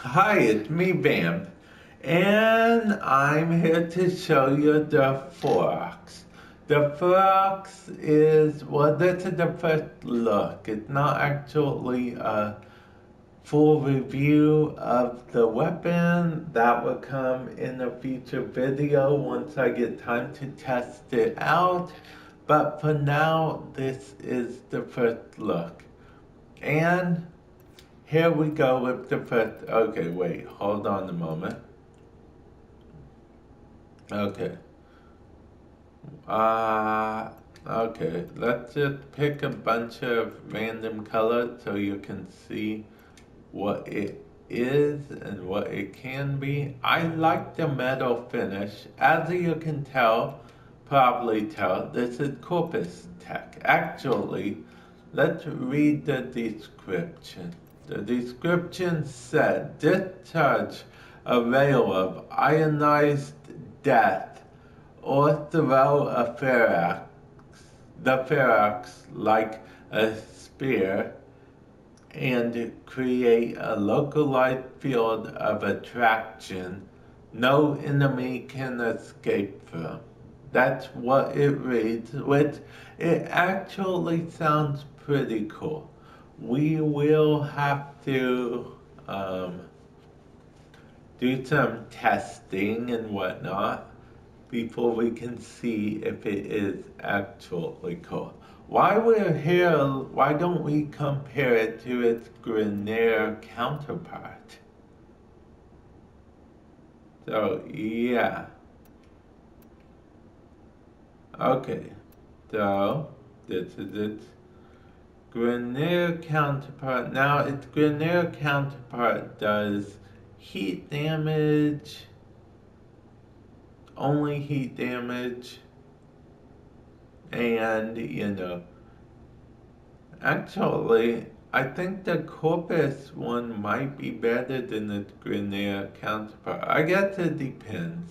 Hi, it's me, Vamp, and I'm here to show you the Ferrox. The Ferrox is, well, this is the first look. It's not actually a full review of the weapon. That will come in a future video once I get time to test it out. But for now, this is the first look. And here we go with the first. Okay, wait, hold on a moment. Okay. Uh, okay, let's just pick a bunch of random colors so you can see what it is and what it can be. I like the metal finish. As you can tell, probably tell, this is Corpus Tech. Actually, let's read the description. The description said, discharge a rail of ionized death or throw a the Ferrox like a spear and create a localized field of attraction no enemy can escape from. That's what it reads, which it actually sounds pretty cool. We will have to do some testing and whatnot before we can see if it is actually cool. Why we're here, why don't we compare it to its Grenier counterpart? So, yeah. Okay. So, this is its Grenier counterpart. Now, its Grenier counterpart does heat damage, only heat damage, and actually, I think the Corpus one might be better than the Grenier counterpart. I guess it depends.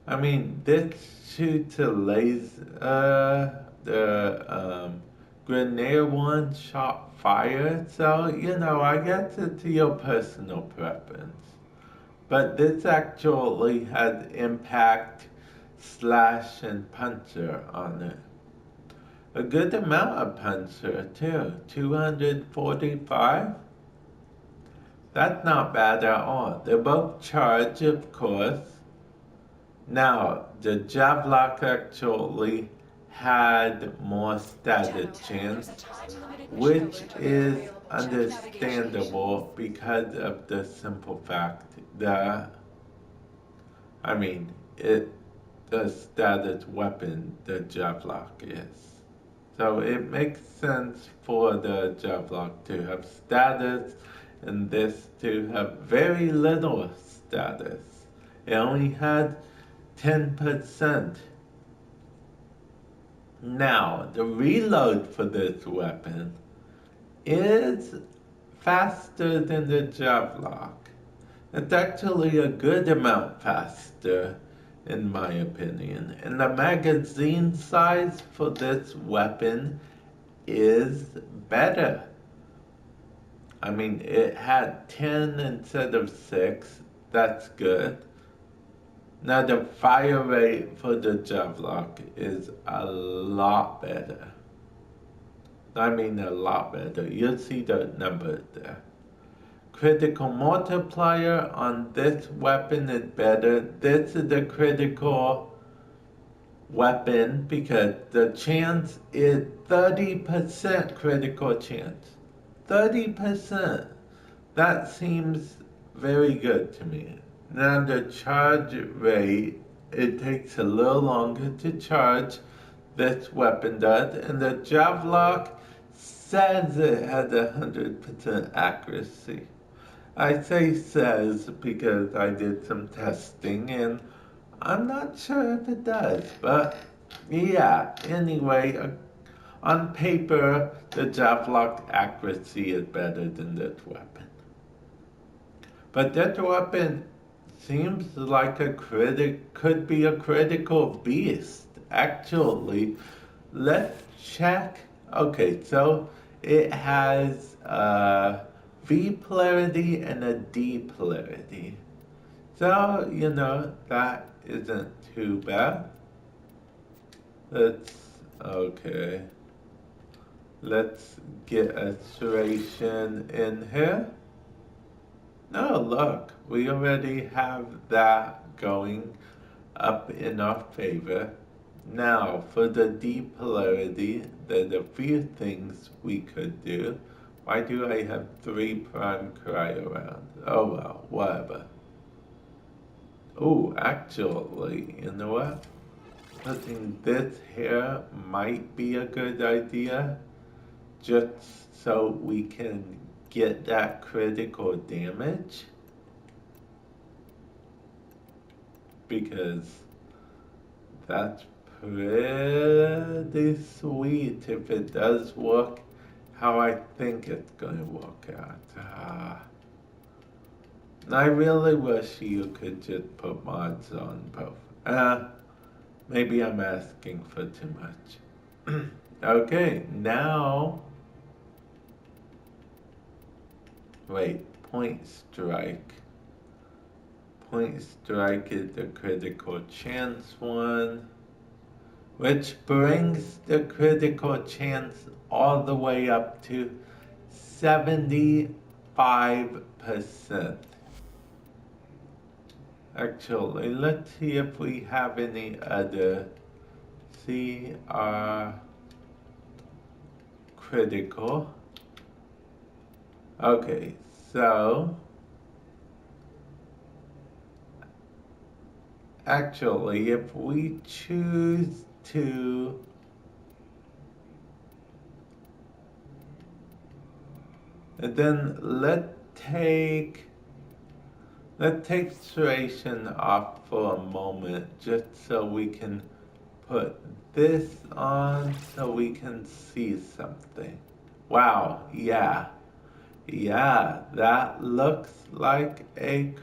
I mean, this shoots a laser. The Grenier one shot fire, so I guess it's your personal preference. But this actually has impact, slash, and puncher on it. A good amount of puncher too. 245? That's not bad at all. They're both charged, of course. Now, the Javlock actually had more status chance, which is understandable because of the simple fact that, I mean, the status weapon the Javlock is. So it makes sense for the Javlock to have status and this to have very little status. It only had 10%. Now, the reload for this weapon is faster than the Javlock. It's actually a good amount faster, in my opinion. And the magazine size for this weapon is better. I mean, it had 10 instead of 6. That's good. Now, the fire rate for the Javlock is a lot better. I mean, a lot better. You'll see the number there. Critical multiplier on this weapon is better. This is the critical weapon because the chance is 30% critical chance. 30%. That seems very good to me. Now the charge rate, it takes a little longer to charge. This weapon does, and the Javlock says it has 100% accuracy. I say says because I did some testing and I'm not sure if it does, but yeah, anyway, on paper, the Javlock accuracy is better than this weapon. But this weapon seems like could be a critical beast. Actually, let's check. Okay, so it has V polarity and a D polarity. So, that isn't too bad. Okay. Let's get a serration in here. Oh, look, we already have that going up in our favor. Now, for the D polarity, there's a few things we could do. Why do I have 3' cryo around? Oh well, whatever. Oh, actually, you know what? Putting this here might be a good idea, just so we can get that critical damage. Because that's pretty sweet if it does work how I think it's gonna work out. I really wish you could just put mods on both. Maybe I'm asking for too much. Okay, now. Wait, point strike. Point strike is the critical chance one, which brings the critical chance all the way up to 75%. Actually, let's see if we have any other CR critical. Okay, so actually, if we choose to and then let's take serration off for a moment just so we can put this on so we can see something. Wow, yeah, that looks like a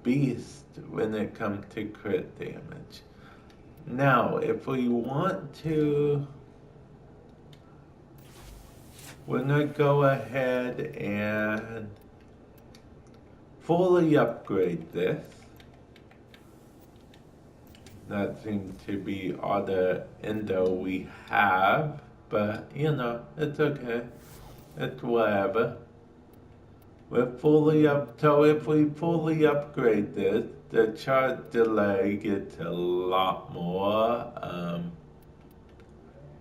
beast when it comes to crit damage. Now, if we want to, we're going to go ahead and fully upgrade this. That seems to be all the endo we have, but it's okay. It's whatever. We're fully up, so if we fully upgrade this, the charge delay gets a lot more,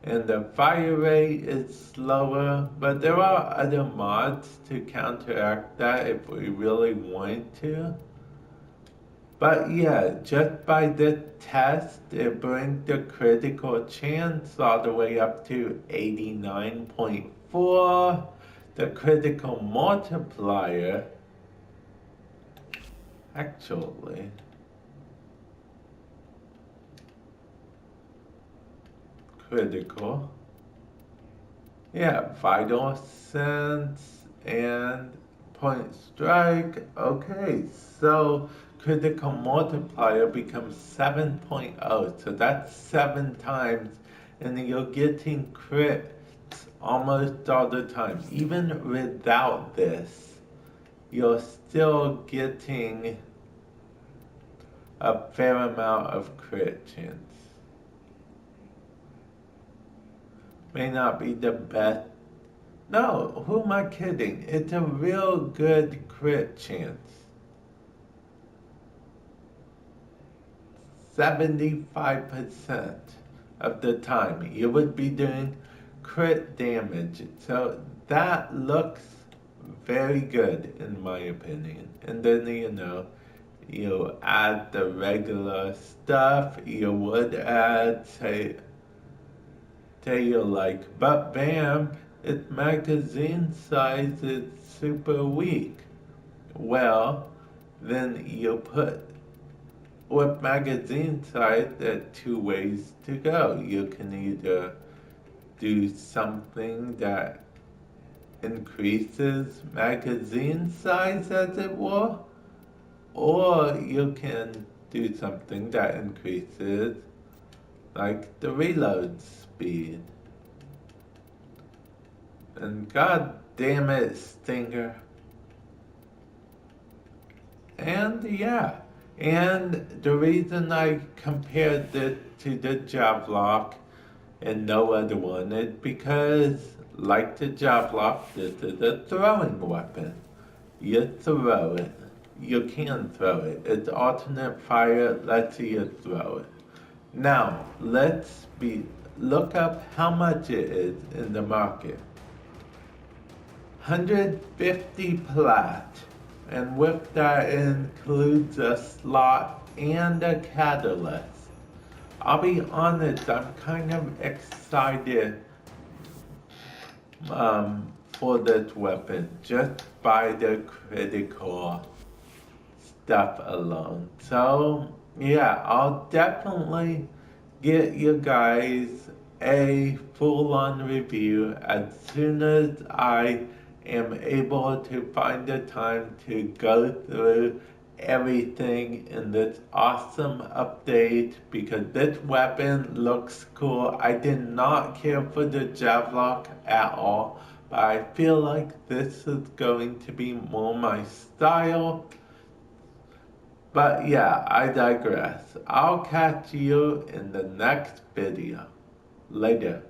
and the fire rate is slower, but there are other mods to counteract that if we really want to. But yeah, just by this test, it brings the critical chance all the way up to 89.4. The critical multiplier, actually, critical. Yeah, vital sense and point strike. Okay, so critical multiplier becomes 7.0. So that's 7 times, and you're getting crits almost all the time. Even without this, you're still getting a fair amount of crit chance. May not be the best. No, who am I kidding? It's a real good crit chance. 75% of the time you would be doing crit damage. So that looks very good in my opinion. And then you add the regular stuff you would add, say you like, but Vamp, its magazine size is super weak. Well, then you put with magazine size, there are 2 ways to go. You can either do something that increases magazine size, as it were, or you can do something that increases like the reload speed. And god damn it, Stinger. And yeah, and the reason I compared it to the Javelok and no other one is because, like the Javelok, this is a throwing weapon. You throw it. You can throw it. It's alternate fire lets you throw it. Now, look up how much it is in the market. 150 plat. And with that it includes a slot and a catalyst. I'll be honest, I'm kind of excited for this weapon just by the critical stuff alone. So yeah, I'll definitely get you guys a full-on review as soon as I am able to find the time to go through everything in this awesome update because this weapon looks cool. I did not care for the Javelok at all, but I feel like this is going to be more my style. But yeah, I digress. I'll catch you in the next video. Later.